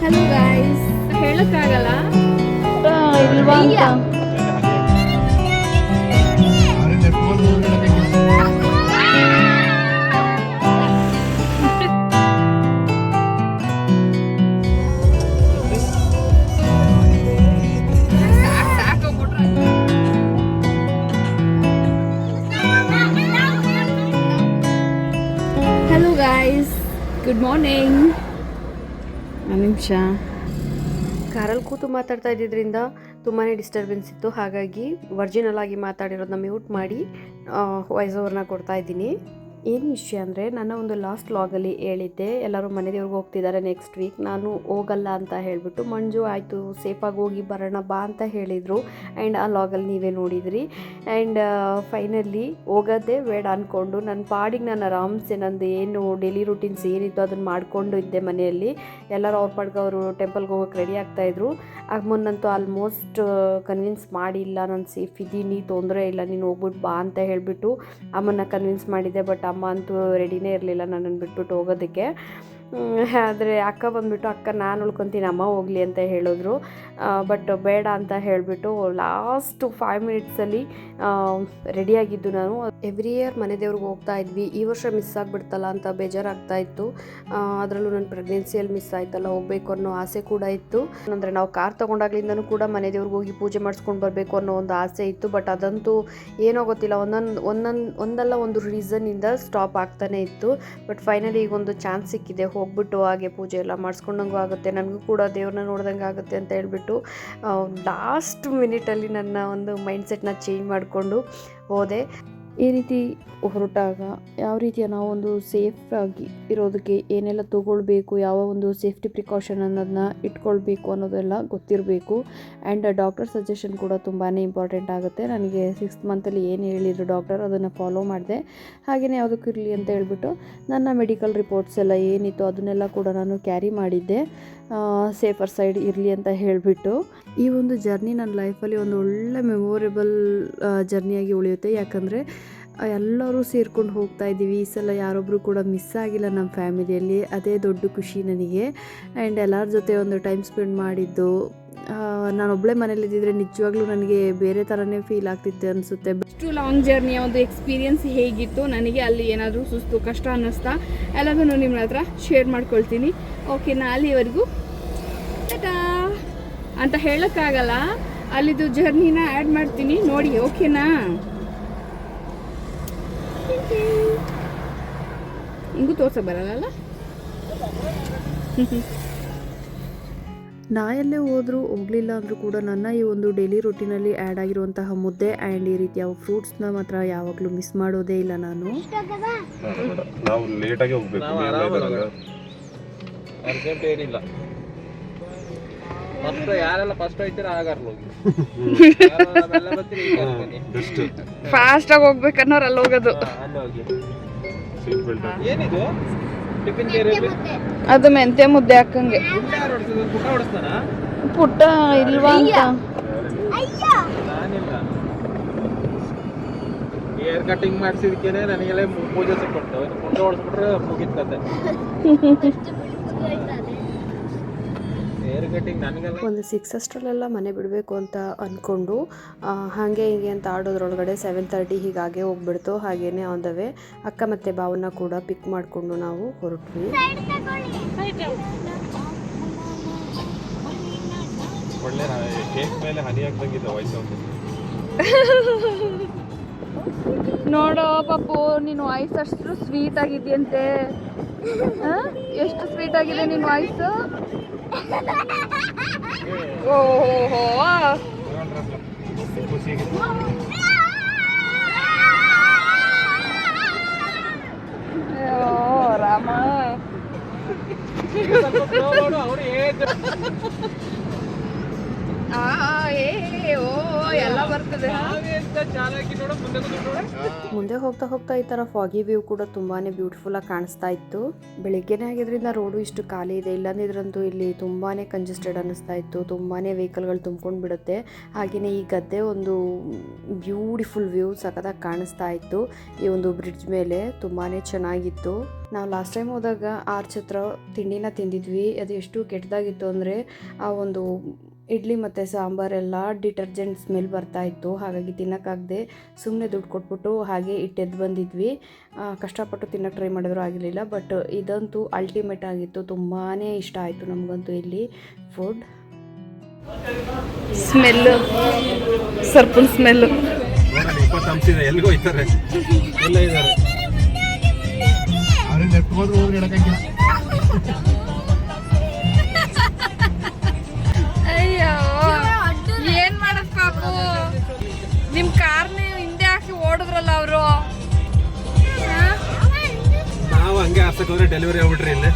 Hello guys, ಹೇಳಕ್ಕಾಗಲ್ಲ ಇಲ್ವಾ ಅಂತ. Hello guys, good morning. ಒಂದು ನಿಮಿಷ. ಕಾರಲ್ಲಿ ಕೂತು ಮಾತಾಡ್ತಾ ಇದ್ದಿದ್ದರಿಂದ ತುಂಬಾ ಡಿಸ್ಟರ್ಬೆನ್ಸ್ ಇತ್ತು, ಹಾಗಾಗಿ ಒರಿಜಿನಲ್ ಆಗಿ ಮಾತಾಡಿರೋದನ್ನ ಮ್ಯೂಟ್ ಮಾಡಿ ವಾಯ್ಸ್ ಓವರ್ನ ಕೊಡ್ತಾ ಇದ್ದೀನಿ. ಏನು ವಿಷಯ ಅಂದರೆ, ನನ್ನ ಒಂದು ಲಾಸ್ಟ್ ಲಾಗಲ್ಲಿ ಹೇಳಿದ್ದೆ ಎಲ್ಲರೂ ಮನೆ ದೇವ್ರಿಗೆ ಹೋಗ್ತಿದ್ದಾರೆ ನೆಕ್ಸ್ಟ್ ವೀಕ್. ನಾನು ಹೋಗಲ್ಲ ಅಂತ ಹೇಳಿಬಿಟ್ಟು ಮಂಜು ಆಯಿತು ಸೇಫಾಗಿ ಹೋಗಿ ಬರೋಣ ಬಾ ಅಂತ ಹೇಳಿದರು. ಆ್ಯಂಡ್ ಆ ಲಾಗಲ್ಲಿ ನೀವೇ ನೋಡಿದ್ರಿ. ಆ್ಯಂಡ್ ಫೈನಲಿ ಹೋಗೋದೇ ಬೇಡ ಅಂದ್ಕೊಂಡು ನನ್ನ ಪಾಡಿಗೆ ನಾನು ಆರಾಮ್ಸೆ ನಂದು ಏನು ಡೈಲಿ ರೂಟೀನ್ಸ್ ಏನಿತ್ತು ಅದನ್ನು ಮಾಡಿಕೊಂಡು ಇದ್ದೆ ಮನೆಯಲ್ಲಿ. ಎಲ್ಲರೂ ಅವ್ರ ಪಾಡ್ಗೆ ಅವರು ಟೆಂಪಲ್ಗೆ ಹೋಗೋಕೆ ರೆಡಿ ಆಗ್ತಾಯಿದ್ರು. ಅಮ್ಮನಂತೂ ಆಲ್ಮೋಸ್ಟ್ ಕನ್ವಿನ್ಸ್ ಮಾಡಿಲ್ಲ, ನಾನು ಸೇಫ್ ಇದ್ದೀನಿ, ತೊಂದರೆ ಇಲ್ಲ, ನೀನು ಹೋಗ್ಬಿಟ್ಟು ಬಾ ಅಂತ ಹೇಳಿಬಿಟ್ಟು ಅಮ್ಮನ ಕನ್ವಿನ್ಸ್ ಮಾಡಿದ್ದೆ. ಬಟ್ ಅಮ್ಮ ಅಂತೂ ರೆಡಿನೇ ಇರಲಿಲ್ಲ ನನ್ನನ್ನು ಬಿಟ್ಬಿಟ್ಟು ಹೋಗೋದಕ್ಕೆ. ಆದರೆ ಅಕ್ಕ ಬಂದುಬಿಟ್ಟು, ಅಕ್ಕ ನಾನು ಉಳ್ಕೊತೀನಿ ಅಮ್ಮ ಹೋಗಲಿ ಅಂತ ಹೇಳಿದ್ರು. ಬಟ್ ಬೇಡ ಅಂತ ಹೇಳಿಬಿಟ್ಟು ಲಾಸ್ಟ್ 5 ಮಿನಿಟ್ಸಲ್ಲಿ ರೆಡಿಯಾಗಿದ್ದು ನಾನು. ಎವ್ರಿ ಇಯರ್ ಮನೆ ದೇವ್ರಿಗೆ ಹೋಗ್ತಾ ಇದ್ವಿ, ಈ ವರ್ಷ ಮಿಸ್ ಆಗಿಬಿಡ್ತಲ್ಲ ಅಂತ ಬೇಜಾರಾಗ್ತಾ ಇತ್ತು. ಅದರಲ್ಲೂ ನನ್ನ ಪ್ರೆಗ್ನೆನ್ಸಿಯಲ್ಲಿ ಮಿಸ್ ಆಯ್ತಲ್ಲ, ಹೋಗಬೇಕು ಅನ್ನೋ ಆಸೆ ಕೂಡ ಇತ್ತು. ಅಂದರೆ ನಾವು ಕಾರ್ ತೊಗೊಂಡಾಗ್ಲಿಂದನೂ ಕೂಡ ಮನೆ ದೇವ್ರಿಗೆ ಹೋಗಿ ಪೂಜೆ ಮಾಡಿಸ್ಕೊಂಡು ಬರಬೇಕು ಅನ್ನೋ ಒಂದು ಆಸೆ ಇತ್ತು. ಬಟ್ ಅದಂತೂ ಏನೋ ಗೊತ್ತಿಲ್ಲ, ಒಂದಲ್ಲ ಒಂದು ರೀಸನ್ನಿಂದ ಸ್ಟಾಪ್ ಆಗ್ತಾನೆ ಇತ್ತು. ಬಟ್ ಫೈನಲಿ ಈಗ ಒಂದು ಚಾನ್ಸ್ ಸಿಕ್ಕಿದೆ, ಹೋಗ್ಬಿಟ್ಟು ಹಾಗೆ ಪೂಜೆ ಎಲ್ಲ ಮಾಡಿಸ್ಕೊಂಡಂಗೂ ಆಗುತ್ತೆ, ನನಗೂ ಕೂಡ ದೇವ್ರನ್ನ ನೋಡ್ದಂಗೆ ಆಗುತ್ತೆ ಅಂತ ಹೇಳ್ಬಿಟ್ಟು ಲಾಸ್ಟ್ ಮಿನಿಟಲ್ಲಿ ನನ್ನ ಒಂದು ಮೈಂಡ್ಸೆಟ್ನ ಚೇಂಜ್ ಮಾಡಿಕೊಂಡು ಹೋದೆ. ಈ ರೀತಿ ಹೊರಟಾಗ ಯಾವ ರೀತಿಯ ನಾವೊಂದು ಸೇಫಾಗಿ ಇರೋದಕ್ಕೆ ಏನೆಲ್ಲ ತೊಗೊಳ್ಬೇಕು, ಯಾವ ಒಂದು ಸೇಫ್ಟಿ ಪ್ರಿಕಾಷನ್ ಅನ್ನೋದನ್ನ ಇಟ್ಕೊಳ್ಬೇಕು ಅನ್ನೋದೆಲ್ಲ ಗೊತ್ತಿರಬೇಕು. ಆ್ಯಂಡ್ ಡಾಕ್ಟರ್ ಸಜೆಷನ್ ಕೂಡ ತುಂಬಾ ಇಂಪಾರ್ಟೆಂಟ್ ಆಗುತ್ತೆ. ನನಗೆ 6th ಮಂತಲ್ಲಿ ಏನು ಹೇಳಿದರು ಡಾಕ್ಟರ್ ಅದನ್ನು ಫಾಲೋ ಮಾಡಿದೆ. ಹಾಗೆಯೇ ಯಾವುದಕ್ಕೂ ಇರಲಿ ಅಂತ ಹೇಳ್ಬಿಟ್ಟು ನನ್ನ ಮೆಡಿಕಲ್ ರಿಪೋರ್ಟ್ಸ್ ಎಲ್ಲ ಏನಿತ್ತು ಅದನ್ನೆಲ್ಲ ಕೂಡ ನಾನು ಕ್ಯಾರಿ ಮಾಡಿದ್ದೆ, ಸೇಫರ್ ಸೈಡ್ ಇರಲಿ ಅಂತ ಹೇಳಿಬಿಟ್ಟು. ಈ ಒಂದು ಜರ್ನಿ ನನ್ನ ಲೈಫಲ್ಲಿ ಒಂದು ಒಳ್ಳೆ ಮೆಮೊರೇಬಲ್ ಜರ್ನಿಯಾಗಿ ಉಳಿಯುತ್ತೆ. ಯಾಕಂದರೆ ಎಲ್ಲರೂ ಸೇರ್ಕೊಂಡು ಹೋಗ್ತಾ ಇದ್ದೀವಿ. ಈ ಸಲ ಯಾರೊಬ್ಬರು ಕೂಡ ಮಿಸ್ ಆಗಿಲ್ಲ ನಮ್ಮ ಫ್ಯಾಮಿಲಿಯಲ್ಲಿ, ಅದೇ ದೊಡ್ಡ ಖುಷಿ ನನಗೆ. ಆ್ಯಂಡ್ ಎಲ್ಲರ ಜೊತೆ ಒಂದು ಟೈಮ್ ಸ್ಪೆಂಡ್ ಮಾಡಿದ್ದು, ನಾನೊಬ್ಬಳೇ ಮನೇಲಿದ್ದಿದ್ರೆ ನಿಜವಾಗ್ಲೂ ನನಗೆ ಬೇರೆ ಥರನೇ ಫೀಲ್ ಆಗ್ತಿತ್ತು ಅನಿಸುತ್ತೆ. ಇಷ್ಟು ಲಾಂಗ್ ಜರ್ನಿಯ ಒಂದು ಎಕ್ಸ್ಪೀರಿಯನ್ಸ್ ಹೇಗಿತ್ತು ನನಗೆ, ಅಲ್ಲಿ ಏನಾದರೂ ಸುಸ್ತು ಕಷ್ಟ ಅನ್ನಿಸ್ತಾ ಎಲ್ಲದನ್ನು ನಿಮ್ಮ ಹತ್ರ ಶೇರ್ ಮಾಡ್ಕೊಳ್ತೀನಿ. ಓಕೆನಾ? ಅಲ್ಲಿವರೆಗೂ ಟಾಟಾ ಅಂತ ಹೇಳೋಕ್ಕಾಗಲ್ಲ, ಅಲ್ಲಿದು ಜರ್ನಿನ ಆ್ಯಡ್ ಮಾಡ್ತೀನಿ ನೋಡಿ. ಓಕೆನಾ? ಹಿಂಗೂ ತೋರ್ಸ ಬರಲ್ಲ. ನಾ ಎಲ್ಲೇ ಹೋದರೂ ಹೋಗಲಿಲ್ಲ ಅಂದರೂ ಕೂಡ ನನ್ನ ಈ ಒಂದು ಡೈಲಿ ರೂಟೀನಲ್ಲಿ ಆ್ಯಡ್ ಆಗಿರುವಂತಹ ಮುದ್ದೆ ಆ್ಯಂಡ್ ಈ ರೀತಿಯ ಫ್ರೂಟ್ಸ್ನ ಮಾತ್ರ ಯಾವಾಗಲೂ ಮಿಸ್ ಮಾಡೋದೇ ಇಲ್ಲ ನಾನು. ನಾವು ಲೇಟಾಗಿ ಹೋಗ್ಬೇಕು, ಅರ್ಜೆಂಟ್ ಏನಿಲ್ಲ. ಫಸ್ಟ್ ಯಾರೆಲ್ಲ ಫಸ್ಟ್ ಹೋಗ್ತೀರಾ ಆಗಾರ್ಲು ಹೋಗಿ, ಫಾಸ್ಟ್ ಆಗಿ ಹೋಗ್ಬೇಕನ್ನೋರು ಅಲ್ಲಿ ಹೋಗೋದು. ಏನಿದು ಟಿಫಿನ್ ಕೇರಿಯಲ್ಲಿ ಅದು ಮೆಂತೆ ಮುದ್ದೆ ಹಾಕಂಗೆ. ಪುಟ್ಟ ಹೊಡಿಸ್ತಾನ? ಪುಟ್ಟ ಇಲ್ವಾ ಅಂತ ನಾನಿಲ್ಲ. ಹೇರ್ ಕಟಿಂಗ್ ಮಾಡಿಸಿದಕ್ಕೇನೆ ನನಗೆಲ್ಲ ಪೂಜೆ ಸಿಕ್ಬಿಡ್ತು. ಪುಟ್ಟ ಹೊಡಿಸ್ಬಿಟ್ರೆ ಮುಗಿತ್ ಕತೆ. ಒಂದು 6 ಅಷ್ಟರಲ್ಲೆಲ್ಲ ಮನೆ ಬಿಡಬೇಕು ಅಂತ ಅಂದ್ಕೊಂಡು ಹಾಗೆ ಹೀಗೆ ಅಂತ ಆಡೋದ್ರೊಳಗಡೆ 7:30 ಹೀಗಾಗೆ ಹೋಗ್ಬಿಡ್ತು. ಹಾಗೇನೆ ಆನ್ ದ ವೇ ಅಕ್ಕ ಮತ್ತು ಬಾವನ್ನ ಕೂಡ ಪಿಕ್ ಮಾಡಿಕೊಂಡು ನಾವು ಹೊರಟ್ವಿ. ಒಳ್ಳೆ ಕೇಕ್ ಮೇಲೆ ಹನಿ ಹಾಕ್ದಂಗಿದ್ದ ವಾಯ್ಸ್. ನೋಡೋ ಪಾಪು, ನೀನು ವಾಯ್ಸ್ ಅಷ್ಟು ಸ್ವೀಟ್ ಆಗಿದೆಯಂತೆ. ಎಷ್ಟು ಸ್ವೀಟ್ ಆಗಿದೆ ನಿನ್ನ ವಾಯ್ಸ್. ಓಹೋ, ರಾಮ. ಎಲ್ಲ ಬರ್ತದೆ. ಆಗ್ತದೆ. ಮುಂದೆ ಹೋಗ್ತಾ ಹೋಗ್ತಾ ಈ ಥರ ಫಾಗಿ ವ್ಯೂ ಕೂಡ ತುಂಬಾ ಬ್ಯೂಟಿಫುಲ್ಲಾಗಿ ಕಾಣಿಸ್ತಾ ಇತ್ತು. ಬೆಳಿಗ್ಗೆನೇ ಆಗಿದ್ರಿಂದ ರೋಡು ಇಷ್ಟು ಖಾಲಿ ಇದೆ, ಇಲ್ಲಾಂದಿದ್ರಂತೂ ಇಲ್ಲಿ ತುಂಬಾ ಕಂಜೆಸ್ಟೆಡ್ ಅನ್ನಿಸ್ತಾ ಇತ್ತು. ತುಂಬಾ ವೆಹಿಕಲ್ಗಳು ತುಂಬ್ಕೊಂಡು ಬಿಡುತ್ತೆ. ಹಾಗೆಯೇ ಈ ಗದ್ದೆ ಒಂದು ಬ್ಯೂಟಿಫುಲ್ ವ್ಯೂ ಸಖತ್ತಾಗಿ ಕಾಣಿಸ್ತಾ ಇತ್ತು. ಈ ಒಂದು ಬ್ರಿಡ್ಜ್ ಮೇಲೆ ತುಂಬಾ ಚೆನ್ನಾಗಿತ್ತು. ನಾವು ಲಾಸ್ಟ್ ಟೈಮ್ ಹೋದಾಗ ಆರ್ಚ್ ಹತ್ರ ತಿಂಡಿನ ತಿಂದಿದ್ವಿ. ಅದು ಎಷ್ಟು ಕೆಟ್ಟದಾಗಿತ್ತು ಅಂದರೆ ಆ ಒಂದು ಇಡ್ಲಿ ಮತ್ತು ಸಾಂಬಾರೆಲ್ಲ ಡಿಟರ್ಜೆಂಟ್ ಸ್ಮೆಲ್ ಬರ್ತಾ ಇತ್ತು. ಹಾಗಾಗಿ ತಿನ್ನೋಕ್ಕಾಗದೆ ಸುಮ್ಮನೆ ದುಡ್ಡು ಕೊಟ್ಬಿಟ್ಟು ಹಾಗೆ ಇಟ್ಟೆದ್ದು ಬಂದಿದ್ವಿ. ಕಷ್ಟಪಟ್ಟು ತಿನ್ನೋಕ್ಕೆ ಟ್ರೈ ಮಾಡಿದ್ರು ಆಗಿರಲಿಲ್ಲ. ಬಟ್ ಇದಂತೂ ಅಲ್ಟಿಮೇಟ್ ಆಗಿತ್ತು. ತುಂಬಾ ಇಷ್ಟ ಆಯಿತು ನಮಗಂತೂ ಇಲ್ಲಿ ಫುಡ್. Smell, ಸರ್ಪನ್ smell. 20 ಅಂಶ ಇದೆ, ಎಲ್ಲಿಗೆ ಹೋಗ್ತಾರೆ? ಎಲ್ಲ ಇದ್ದಾರೆ. ಅಯ್ಯೋ, ಏನ್ ಮಾಡಕ್ ಪಾಪು, ನಿಮ್ ಕಾರ್ನೇ ಹಿಂದೆ ಹಾಕಿ ಓಡಿದ್ರಲ್ಲ ಅವರು. ನಾವು ಹಂಗೆ ಆರ್ಸಕ್ ಹೋದ್ರೆ ಡೆಲಿವರಿ ಆಗ್ಬಿಟ್ರಿ ಇಲ್ಲಿ.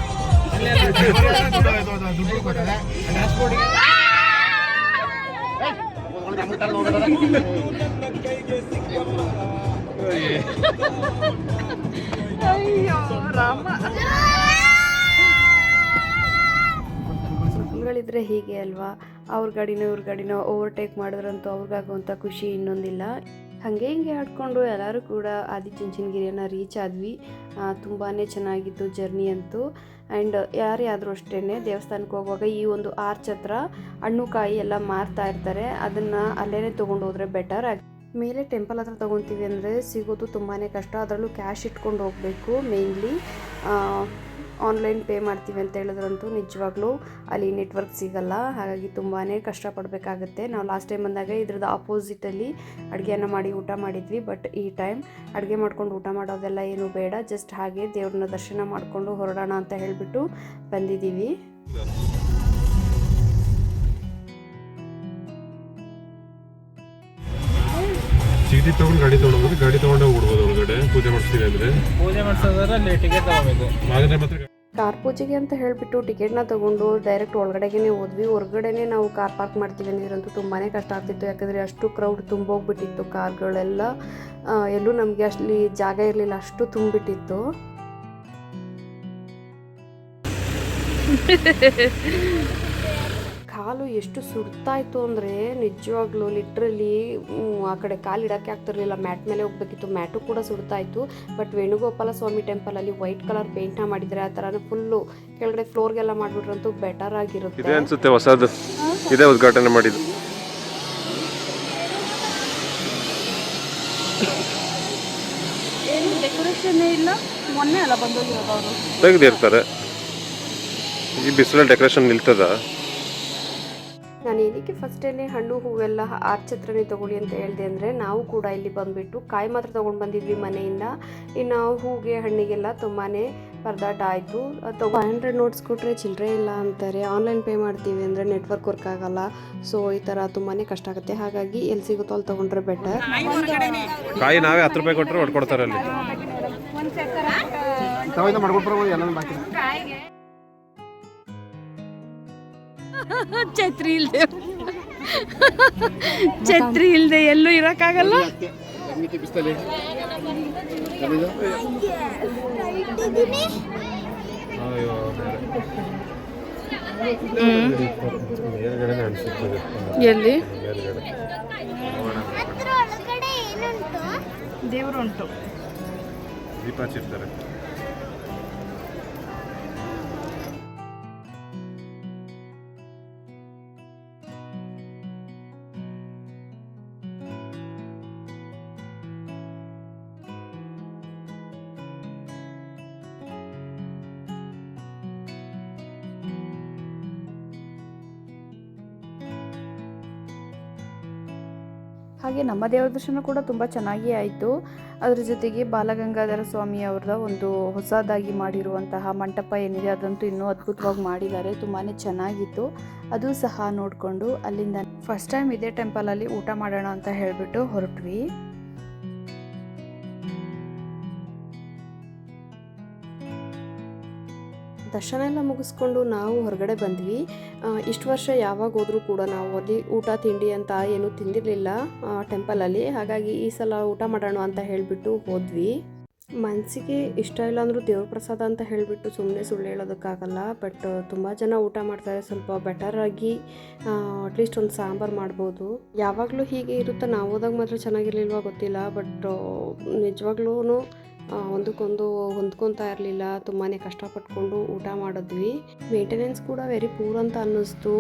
ಅಯ್ಯೋ ರಾಮ. ಮಕ್ಕಳಿದ್ರೆ ಹೀಗೆ ಅಲ್ವಾ, ಅವ್ರ ಗಾಡಿನೋ ಇವ್ರ ಗಾಡಿನೋ ಓವರ್ಟೇಕ್ ಮಾಡಿದ್ರಂತೂ ಅವ್ರಿಗಾಗುವಂಥ ಖುಷಿ ಇನ್ನೊಂದಿಲ್ಲ. ಹಾಗೆ ಹಿಂಗೆ ಆಡ್ಕೊಂಡು ಎಲ್ಲರೂ ಕೂಡ ಆದಿಚುಂಚನಗಿರಿಯನ್ನು ರೀಚ್ ಆದ್ವಿ. ತುಂಬಾ ಚೆನ್ನಾಗಿತ್ತು ಜರ್ನಿ ಅಂತೂ. ಆ್ಯಂಡ್ ಯಾರೇ ಆದರೂ ಅಷ್ಟೇ ದೇವಸ್ಥಾನಕ್ಕೆ ಹೋಗುವಾಗ ಈ ಒಂದು ಆರ್ಚ್ ಹತ್ರ ಹಣ್ಣು ಕಾಯಿ ಎಲ್ಲ ಮಾರ್ತಾ ಇರ್ತಾರೆ. ಅದನ್ನು ಅಲ್ಲೇ ತೊಗೊಂಡು ಹೋದರೆ ಬೆಟರ್. ಮೇಲೆ ಟೆಂಪಲ್ ಹತ್ರ ತೊಗೊತೀವಿ ಅಂದರೆ ಸಿಗೋದು ತುಂಬಾ ಕಷ್ಟ. ಅದರಲ್ಲೂ ಕ್ಯಾಶ್ ಇಟ್ಕೊಂಡು ಹೋಗಬೇಕು. ಮೇಯ್ನ್ಲಿ ಆನ್ಲೈನ್ ಪೇ ಮಾಡ್ತೀವಿ ಅಂತ ಹೇಳಿದ್ರಂತೂ ನಿಜವಾಗ್ಲೂ ಅಲ್ಲಿ ನೆಟ್ವರ್ಕ್ ಸಿಗಲ್ಲ. ಹಾಗಾಗಿ ತುಂಬಾ ಕಷ್ಟಪಡಬೇಕಾಗತ್ತೆ. ನಾವು ಲಾಸ್ಟ್ ಟೈಮ್ ಬಂದಾಗ ಇದ್ರದ್ದು ಆಪೋಸಿಟಲ್ಲಿ ಅಡುಗೆಯನ್ನು ಮಾಡಿ ಊಟ ಮಾಡಿದ್ವಿ. ಬಟ್ ಈ ಟೈಮ್ ಅಡುಗೆ ಮಾಡ್ಕೊಂಡು ಊಟ ಮಾಡೋದೆಲ್ಲ ಏನು ಬೇಡ, ಜಸ್ಟ್ ಹಾಗೆ ದೇವ್ರನ್ನ ದರ್ಶನ ಮಾಡಿಕೊಂಡು ಹೊರಡೋಣ ಅಂತ ಹೇಳಿಬಿಟ್ಟು ಬಂದಿದ್ದೀವಿ. ಚೀಟಿ ತಗೊಂಡು ಗಾಡಿ ತಗೊಂಡು ಗಾಡಿ ತಗೊಂಡೇ ಓಡ್ಬೋದು ಒಳಗಡೆ. ಪೂಜೆ ಮಾಡಿಸ್ತೀವಿ ಅಂದರೆ ಪೂಜೆ ಮಾಡಿಸೋದ್ರೆ ಅಲ್ಲಿ ಟಿಕೆಟ್ ತಗೋಬೇಕು. ಆದರೆ ಮಾತ್ರ ಕಾರ್ ಪೂಜೆಗೆ ಅಂತ ಹೇಳಿಬಿಟ್ಟು ಟಿಕೆಟ್ನ ತೊಗೊಂಡು ಡೈರೆಕ್ಟ್ ಒಳಗಡೆಗೆ ಹೋದ್ವಿ. ಹೊರಗಡೆನೇ ನಾವು ಕಾರ್ ಪಾರ್ಕ್ ಮಾಡ್ತೀವಿ ಅಂದಿದ್ರಂತೂ ತುಂಬಾ ಕಷ್ಟ ಆಗ್ತಿತ್ತು. ಯಾಕಂದರೆ ಅಷ್ಟು ಕ್ರೌಡ್ ತುಂಬೋಗ್ಬಿಟ್ಟಿತ್ತು. ಕಾರ್ಗಳೆಲ್ಲ ಎಲ್ಲೂ ನಮಗೆ ಅಲ್ಲಿ ಜಾಗ ಇರಲಿಲ್ಲ, ಅಷ್ಟು ತುಂಬಿಟ್ಟಿತ್ತು. ಕಾಲು ಎಷ್ಟು ಸುಡ್ತಾ ಇತ್ತು ಅಂದರೆ ನಿಜವಾಗ್ಲೂ ಲಿಟ್ರಲಿ ಆ ಕಡೆ ಕಾಲು ಇಡೋಕ್ಕೆ ಆಗ್ತಿರ್ಲಿಲ್ಲ. ಮ್ಯಾಟ್ ಮೇಲೆ ಹೋಗ್ಬೇಕಿತ್ತು. ಮ್ಯಾಟು ಕೂಡ ಸುಡ್ತಾ ಇತ್ತು. ಬಟ್ ವೇಣುಗೋಪಾಲ ಸ್ವಾಮಿ ಟೆಂಪಲಲ್ಲಿ ವೈಟ್ ಕಲರ್ ಪೇಂಟ್ನ ಮಾಡಿದರೆ ಆ ಥರನೇ ಫುಲ್ಲು ಕೆಳಗಡೆ ಫ್ಲೋರ್ಗೆಲ್ಲ ಮಾಡಿಬಿಟ್ರಂತೂ ಬೆಟರ್ ಆಗಿರುತ್ತೆ. ಇದೆ ಅನ್ಸುತ್ತೆ, ಹೊಸದು ಇದೇ ಉದ್ಘಾಟನೆ ಮಾಡಿದ್ದು. ಏನು ಡೆಕೋರೇಷನ್ ಇಲ್ಲ, ಮೊನ್ನೆ ಅಲ್ಲ ಬಂದೋಗಿರೋದು ಅವರು. ತೆಗೆದಿರ್ತಾರೆ. ಈ ಬಿಸಿಲಲ್ಲಿ ಡೆಕೋರೇಷನ್ ನಿಲ್ತದ? ನಾನು ಏನಕ್ಕೆ ಫಸ್ಟೇ ಹಣ್ಣು ಹೂವೆಲ್ಲ ಆರ್ಚ್ ಹತ್ರನೇ ತೊಗೊಳ್ಳಿ ಅಂತ ಹೇಳಿದೆ ಅಂದರೆ ನಾವು ಕೂಡ ಇಲ್ಲಿ ಬಂದುಬಿಟ್ಟು ಕಾಯಿ ಮಾತ್ರ ತೊಗೊಂಡು ಬಂದಿದ್ವಿ ಮನೆಯಿಂದ. ಇನ್ನು ಹೂಗೆ ಹಣ್ಣಿಗೆಲ್ಲ ತುಂಬಾ ಪರದಾಟ ಆಯಿತು. 500 ನೋಟ್ಸ್ ಕೊಟ್ಟರೆ ಚಿಲ್ಲರೆ ಇಲ್ಲ ಅಂತಾರೆ. ಆನ್ಲೈನ್ ಪೇ ಮಾಡ್ತೀವಿ ಅಂದರೆ ನೆಟ್ವರ್ಕ್ ವರ್ಕ್ ಆಗಲ್ಲ. ಸೊ ಈ ಥರ ತುಂಬಾ ಕಷ್ಟ ಆಗುತ್ತೆ. ಹಾಗಾಗಿ ಎಲ್ಲಿ ಸಿಗುತ್ತೋ ಅಲ್ಲಿ ತೊಗೊಂಡ್ರೆ ಬೆಟರ್. ಕಾಯಿ ನಾವೇ 10 ರೂಪಾಯಿ ಕೊಟ್ಟರೆ ಹೊಡ್ಕೊಡ್ತಾರೆ ಅಲ್ಲಿ. ಛತ್ರಿ ಇಲ್ದೆ ಎಲ್ಲೂ ಇರಕ್ಕಾಗಲ್ಲ. ಎಲ್ಲಿ ದೇವರು ಉಂಟು, ದೀಪ ಹಚ್ಚಿರ್ತಾರೆ. ಹಾಗೆ ನಮ್ಮ ದೇವರ ದರ್ಶನ ಕೂಡ ತುಂಬ ಚೆನ್ನಾಗಿ ಆಯಿತು. ಅದರ ಜೊತೆಗೆ ಬಾಲಗಂಗಾಧರ ಸ್ವಾಮಿ ಅವರ ಒಂದು ಹೊಸದಾಗಿ ಮಾಡಿರುವಂತಹ ಮಂಟಪ ಏನಿದೆ ಅದಂತೂ ಇನ್ನೂ ಅದ್ಭುತವಾಗಿ ಮಾಡಿದ್ದಾರೆ. ತುಂಬಾ ಚೆನ್ನಾಗಿತ್ತು. ಅದು ಸಹ ನೋಡಿಕೊಂಡು ಅಲ್ಲಿಂದ ಫಸ್ಟ್ ಟೈಮ್ ಇದೇ ಟೆಂಪಲಲ್ಲಿ ಊಟ ಮಾಡೋಣ ಅಂತ ಹೇಳಿಬಿಟ್ಟು ಹೊರಟ್ವಿ. ದರ್ಶನ ಎಲ್ಲ ಮುಗಿಸ್ಕೊಂಡು ನಾವು ಹೊರಗಡೆ ಬಂದ್ವಿ. ಇಷ್ಟು ವರ್ಷ ಯಾವಾಗ ಹೋದರೂ ಕೂಡ ನಾವು ಅಲ್ಲಿ ಊಟ ತಿಂಡಿ ಅಂತ ಏನೂ ತಿಂದಿರಲಿಲ್ಲ ಟೆಂಪಲಲ್ಲಿ. ಹಾಗಾಗಿ ಈ ಸಲ ಊಟ ಮಾಡೋಣ ಅಂತ ಹೇಳಿಬಿಟ್ಟು ಹೋದ್ವಿ. ಮನಸ್ಸಿಗೆ ಇಷ್ಟ ಇಲ್ಲ ಅಂದರೂ ದೇವ್ರ ಪ್ರಸಾದ ಅಂತ ಹೇಳಿಬಿಟ್ಟು ಸುಮ್ಮನೆ ಸುಳ್ಳು ಹೇಳೋದಕ್ಕಾಗಲ್ಲ. ಬಟ್ ತುಂಬ ಜನ ಊಟ ಮಾಡ್ತಾರೆ, ಸ್ವಲ್ಪ ಬೆಟರಾಗಿ ಅಟ್ಲೀಸ್ಟ್ ಒಂದು ಸಾಂಬಾರು ಮಾಡ್ಬೋದು. ಯಾವಾಗಲೂ ಹೀಗೆ ಇರುತ್ತೆ, ನಾವು ಹೋದಾಗ ಮಾತ್ರ ಚೆನ್ನಾಗಿರ್ಲಿಲ್ವ ಗೊತ್ತಿಲ್ಲ. ಬಟ್ ನಿಜವಾಗ್ಲೂ ಒಂದಕ್ಕೊಂದು ಹೊಂದ್ಕೊತಾ ಇರಲಿಲ್ಲ, ತುಂಬಾ ಕಷ್ಟಪಟ್ಕೊಂಡು ಊಟ ಮಾಡಿದ್ವಿ. ಮೇಂಟೆನೆನ್ಸ್ ಕೂಡ ವೆರಿ ಪೂರ್ ಅಂತ ಅನ್ನಿಸ್ತು.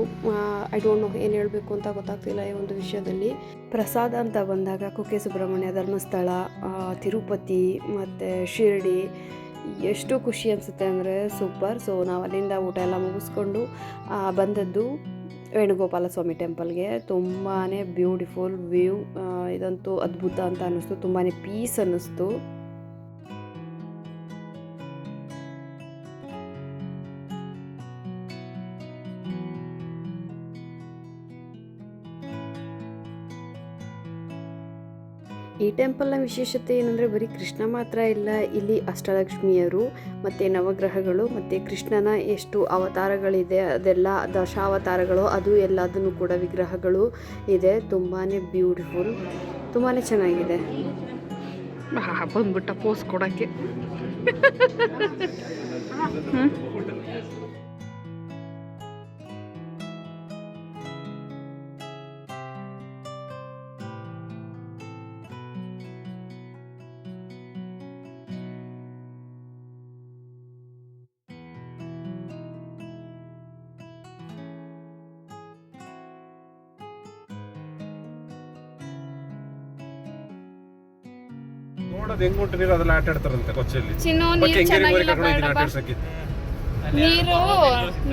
ಐ ಡೋಂಟ್ ನೋ ಏನು ಹೇಳಬೇಕು ಅಂತ ಗೊತ್ತಾಗ್ತಿಲ್ಲ ಈ ಒಂದು ವಿಷಯದಲ್ಲಿ. ಪ್ರಸಾದ ಅಂತ ಬಂದಾಗ ಕುಕ್ಕೆ ಸುಬ್ರಹ್ಮಣ್ಯ, ಧರ್ಮಸ್ಥಳ, ತಿರುಪತಿ ಮತ್ತು ಶಿರ್ಡಿ ಎಷ್ಟು ಖುಷಿ ಅನಿಸುತ್ತೆ ಅಂದರೆ ಸೂಪರ್. ಸೊ ನಾವು ಅಲ್ಲಿಂದ ಊಟ ಎಲ್ಲ ಮುಗಿಸ್ಕೊಂಡು ಬಂದದ್ದು ವೇಣುಗೋಪಾಲ ಸ್ವಾಮಿ ಟೆಂಪಲ್ಗೆ. ತುಂಬಾ ಬ್ಯೂಟಿಫುಲ್ ವ್ಯೂ, ಇದಂತೂ ಅದ್ಭುತ ಅಂತ ಅನ್ನಿಸ್ತು, ತುಂಬಾ ಪೀಸ್ ಅನ್ನಿಸ್ತು. ಈ ಟೆಂಪಲ್ನ ವಿಶೇಷತೆ ಏನಂದರೆ ಬರೀ ಕೃಷ್ಣ ಮಾತ್ರ ಇಲ್ಲ, ಇಲ್ಲಿ ಅಷ್ಟಲಕ್ಷ್ಮಿಯರು ಮತ್ತು ನವಗ್ರಹಗಳು ಮತ್ತು ಕೃಷ್ಣನ ಎಷ್ಟು ಅವತಾರಗಳಿದೆ ಅದೆಲ್ಲ ದಶಾವತಾರಗಳು ಅದು ಎಲ್ಲದನ್ನು ಕೂಡ ವಿಗ್ರಹಗಳು ಇದೆ. ತುಂಬಾ ಬ್ಯೂಟಿಫುಲ್, ತುಂಬಾ ಚೆನ್ನಾಗಿದೆ. ಬಂದ್ಬಿಟ್ಟ ಪೋಸ್ ಕೊಡೋಕ್ಕೆ. ನೋಡೋದು ಹೆಂಗ್ ಉಂಟು ನೀರು ಅದೆಲ್ಲ ಆಟ ಆಡ್ತಾರಂತೆ ಕೊಚ್ಚಲ್ಲಿ. ಚಿನ್ನು ನೀರು ಚೆನ್ನಾಗಿಲ್ಲ ಬೇಡಪ್ಪ.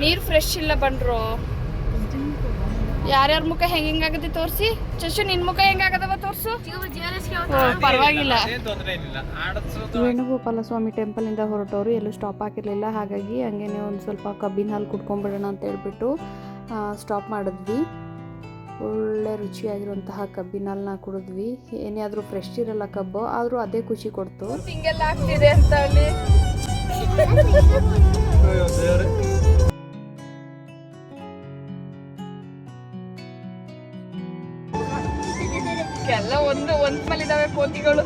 ನೀರು ಫ್ರೆಶ್ ಇಲ್ಲ ಬನ್ರು. ಯಾರ್ಯಾರ ಮುಖ ಹೆಂಗಾಗತ್ತೆ ತೋರಿಸಿ. ಚಶು ನಿನ್ ಮುಖ ಹೆಂಗಾಗದವ ತೋರ್ಸು. ಪರವಾಗಿಲ್ಲ. ವೇಣುಗೋಪಾಲ ಸ್ವಾಮಿ ಟೆಂಪಲಿಂದ ಹೊರಟವರು ಎಲ್ಲೂ ಸ್ಟಾಪ್ ಆಗಿರಲಿಲ್ಲ. ಹಾಗಾಗಿ ಹಂಗೇನೆ ಒಂದು ಸ್ವಲ್ಪ ಕಬ್ಬಿನ ಹಾಲು ಕುಡ್ಕೊಂಡ್ಬಿಡೋಣ ಅಂತ ಹೇಳ್ಬಿಟ್ಟು ಸ್ಟಾಪ್ ಮಾಡಿದ್ವಿ. ಒಳ್ಳೆ ರುಚಿಯಾಗಿರುವಂತಹ ಕಬ್ಬಿನ ಹಾಲನ್ನ ಕುಡಿದ್ವಿ. ಏನೇ ಆದರೂ ಫ್ರೆಶ್ ಇರಲ್ಲ ಕಬ್ಬು, ಆದರೂ ಅದೇ ಖುಷಿ ಕೊಡ್ತು. ಹಿಂಗೆಲ್ಲ ಆಗ್ತಿದೆ ಅಂತ ಅಲ್ಲಿ ಎಲ್ಲ ಒಂದು ಮೇಲೆ ಇದಾವೆ ಕೋತಿಗಳು.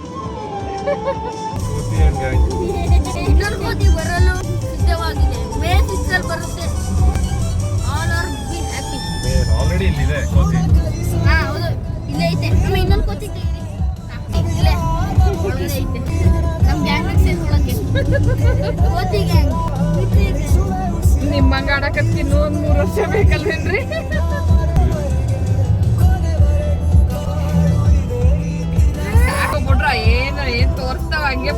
ಇನ್ನೊಂದು ಕೋತಿ ಬರಲು ಸಿದ್ಧವಾಗಿದೆ. ಮೇ 6 ಅಲ್ಲಿ ಬರುತ್ತೆ. All are be happy. Already ಇಲ್ಲಿದೆ ಕೋತಿ. ಹಾ ಹೌದು, ಇಲ್ಲೇ ಐತೆ. ನಮ್ಮ ಇನ್ನೊಂದು ಕೋತಿ ಇಲ್ಲೇ ಒಳಗಡೆ ಐತೆ. ನಮ್ಮ ಗ್ಯಾಂಗ್ ಸೇರ್ಕೊಳ್ಳೋಕೆ ಕೋತಿ ಗ್ಯಾಂಗ್. ನಿಮ್ಮಂಗ ಆಡಕತ್ತಿ ಇನ್ನೂ ಒಂದು 3 ವರ್ಷ ಬೇಕಲ್ವೇನ್ರಿ? ಸಾಕೋಬಿಟ್ರ ಏನ್ ತೋರಿಸ್ತಾವ ಹಂಗೆ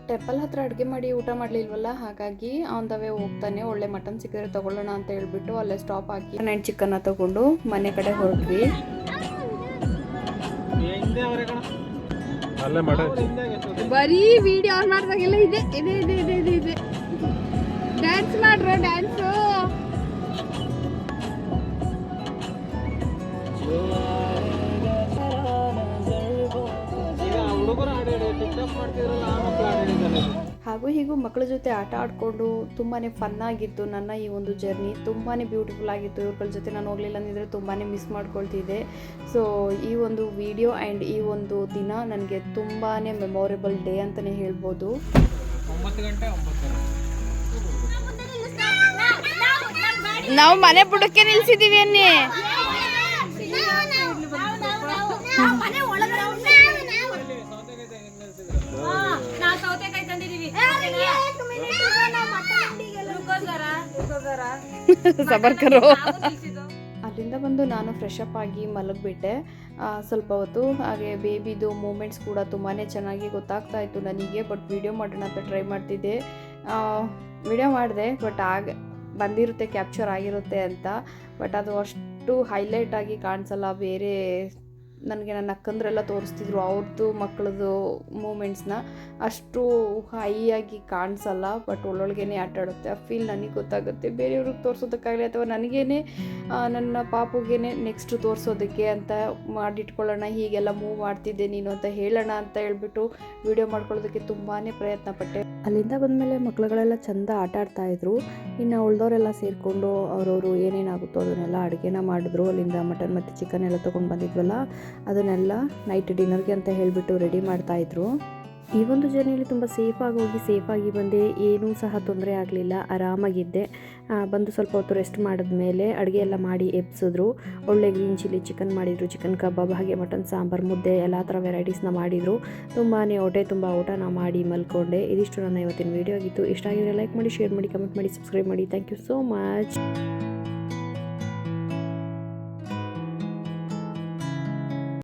ಟೆಂಪಲ್ ಹತ್ರ ಅಡುಗೆ ಮಾಡಿ ಊಟ ಮಾಡಲಿಲ್ವಲ್ಲ, ಹಾಗಾಗಿ ಆನ್ ದ ವೇ ಹೋಗ್ತಾನೆ ಒಳ್ಳೆ ಮಟನ್ ಸಿಕ್ಕಿದ್ರೆ ತಗೊಳ್ಳೋಣ ಅಂತ ಹೇಳ್ಬಿಟ್ಟು ಅಲ್ಲೇ ಸ್ಟಾಪ್ ಹಾಕಿ ನೈಟ್ ಚಿಕನ್ನ ತಗೊಂಡು ಮನೆ ಕಡೆ ಹೊರಟ್ವಿ. ಬರೀ ವಿಡಿಯೋ ಆನ್ ಮಾಡಿದಾಗೆಲ್ಲ ಇದೆ ಇದೆ ಇದೆ ಇದೆ ಇದೆ ಇದೆ. ಡ್ಯಾನ್ಸ್ ಮಾಡ್ರ ಡ್ಯಾನ್ಸು. ಹಾಗೂ ಹೀಗೂ ಮಕ್ಕಳ ಜೊತೆ ಆಟ ಆಡಿಕೊಂಡು ತುಂಬಾ ಫನ್ ಆಗಿತ್ತು ನನ್ನ ಈ ಒಂದು ಜರ್ನಿ. ತುಂಬಾ ಬ್ಯೂಟಿಫುಲ್ ಆಗಿತ್ತು. ಇವ್ರಗಳ ಜೊತೆ ನಾನು ಹೋಗಲಿಲ್ಲ ಅಂದಿದ್ರೆ ತುಂಬಾ ಮಿಸ್ ಮಾಡ್ಕೊಳ್ತಿದ್ದೆ. ಸೊ ಈ ಒಂದು ವಿಡಿಯೋ ಆ್ಯಂಡ್ ಈ ಒಂದು ದಿನ ನನಗೆ ತುಂಬಾ ಮೆಮೊರೇಬಲ್ ಡೇ ಅಂತಲೇ ಹೇಳ್ಬೋದು. 9 ಗಂಟೆ 9. ನಾವು ಮನೆ ಬುಡಕ್ಕೆ ನಿಲ್ಸಿದೀವಿ ಅನ್ನಿ. ಸಬರ್ಕರು. ಅಲ್ಲಿಂದ ಬಂದು ನಾನು ಫ್ರೆಶ್ ಅಪ್ ಆಗಿ ಮಲಗಿಬಿಟ್ಟೆ ಸ್ವಲ್ಪ ಹೊತ್ತು. ಹಾಗೆ ಬೇಬಿದು ಮೂಮೆಂಟ್ಸ್ ಕೂಡ ತುಂಬಾ ಚೆನ್ನಾಗಿ ಗೊತ್ತಾಗ್ತಾ ಇತ್ತು ನನಗೆ. ಬಟ್ ವಿಡಿಯೋ ಮಾಡೋಣ ಅಂತ ಟ್ರೈ ಮಾಡ್ತಿದ್ದೆ, ವಿಡಿಯೋ ಮಾಡಿದೆ. ಬಟ್ ಬಂದಿರುತ್ತೆ, ಕ್ಯಾಪ್ಚರ್ ಆಗಿರುತ್ತೆ ಅಂತ. ಬಟ್ ಅದು ಅಷ್ಟು ಹೈಲೈಟ್ ಆಗಿ ಕಾಣಿಸಲ್ಲ ಬೇರೆ ನನಗೆ ನನ್ನ ಅಕ್ಕಂದ್ರೆಲ್ಲ ತೋರಿಸ್ತಿದ್ರು ಅವ್ರದ್ದು ಮಕ್ಕಳದ್ದು ಮೂಮೆಂಟ್ಸ್ನ. ಅಷ್ಟು ಹೈಯಾಗಿ ಕಾಣಿಸಲ್ಲ, ಬಟ್ ಒಳ್ಳೊಳಗೇನೆ ಆಟ ಆಡುತ್ತೆ. ಆ ಫೀಲ್ ನನಗೆ ಗೊತ್ತಾಗುತ್ತೆ. ಬೇರೆಯವ್ರಿಗೆ ತೋರಿಸೋದಕ್ಕಾಗಲಿ ಅಥವಾ ನನಗೇನೆ ನನ್ನ ಪಾಪುಗೇನೆ ನೆಕ್ಸ್ಟ್ ತೋರಿಸೋದಕ್ಕೆ ಅಂತ ಮಾಡಿಟ್ಕೊಳ್ಳೋಣ, ಹೀಗೆಲ್ಲ ಮೂವ್ ಮಾಡ್ತಿದ್ದೆ ನೀನು ಅಂತ ಹೇಳೋಣ ಅಂತ ಹೇಳ್ಬಿಟ್ಟು ವಿಡಿಯೋ ಮಾಡ್ಕೊಳ್ಳೋದಕ್ಕೆ ತುಂಬಾ ಪ್ರಯತ್ನ ಪಟ್ಟೆ. ಅಲ್ಲಿಂದ ಬಂದಮೇಲೆ ಮಕ್ಳುಗಳೆಲ್ಲ ಚೆಂದ ಆಟ ಆಡ್ತಾಯಿದ್ರು. ಇನ್ನು ಉಳ್ದವರೆಲ್ಲ ಸೇರಿಕೊಂಡು ಅವ್ರವರು ಏನೇನಾಗುತ್ತೋ ಅದನ್ನೆಲ್ಲ ಅಡುಗೆನ ಮಾಡಿದ್ರು. ಅಲ್ಲಿಂದ ಮಟನ್ ಮತ್ತು ಚಿಕನ್ ಎಲ್ಲ ತೊಗೊಂಡು ಬಂದಿದ್ವಲ್ಲ, ಅದನ್ನೆಲ್ಲ ನೈಟ್ ಡಿನ್ನರ್ಗೆ ಅಂತ ಹೇಳಿಬಿಟ್ಟು ರೆಡಿ ಮಾಡ್ತಾಯಿದ್ರು. ಈ ಒಂದು ಜರ್ನಿಯಲ್ಲಿ ತುಂಬ ಸೇಫಾಗಿ ಹೋಗಿ ಸೇಫಾಗಿ ಬಂದೆ. ಏನೂ ಸಹ ತೊಂದರೆ ಆಗಲಿಲ್ಲ, ಆರಾಮಾಗಿದ್ದೆ. ಬಂದು ಸ್ವಲ್ಪ ಹೊತ್ತು ರೆಸ್ಟ್ ಮಾಡಿದ್ಮೇಲೆ ಅಡುಗೆ ಎಲ್ಲ ಮಾಡಿ ಎಬ್ಸಿದ್ರು. ಒಳ್ಳೆ ಗ್ರೀನ್ ಚಿಲ್ಲಿ ಚಿಕನ್ ಮಾಡಿದರು, ಚಿಕನ್ ಕಬಾಬ್, ಹಾಗೆ ಮಟನ್ ಸಾಂಬಾರು, ಮುದ್ದೆ ಎಲ್ಲ ಥರ ವೆರೈಟೀಸ್ನ ಮಾಡಿದರು. ತುಂಬಾ ಹೊಟ್ಟೆ ತುಂಬ ಊಟನ ಮಾಡಿ ಮಲ್ಕೊಂಡೆ. ಇದಿಷ್ಟು ನನ್ನ ಇವತ್ತಿನ ವೀಡಿಯೋ ಆಗಿತ್ತು. ಇಷ್ಟ ಆಗಿದ್ರೆ ಲೈಕ್ ಮಾಡಿ, ಶೇರ್ ಮಾಡಿ, ಕಮೆಂಟ್ ಮಾಡಿ, ಸಬ್ಸ್ಕ್ರೈಬ್ ಮಾಡಿ. Thank you so much.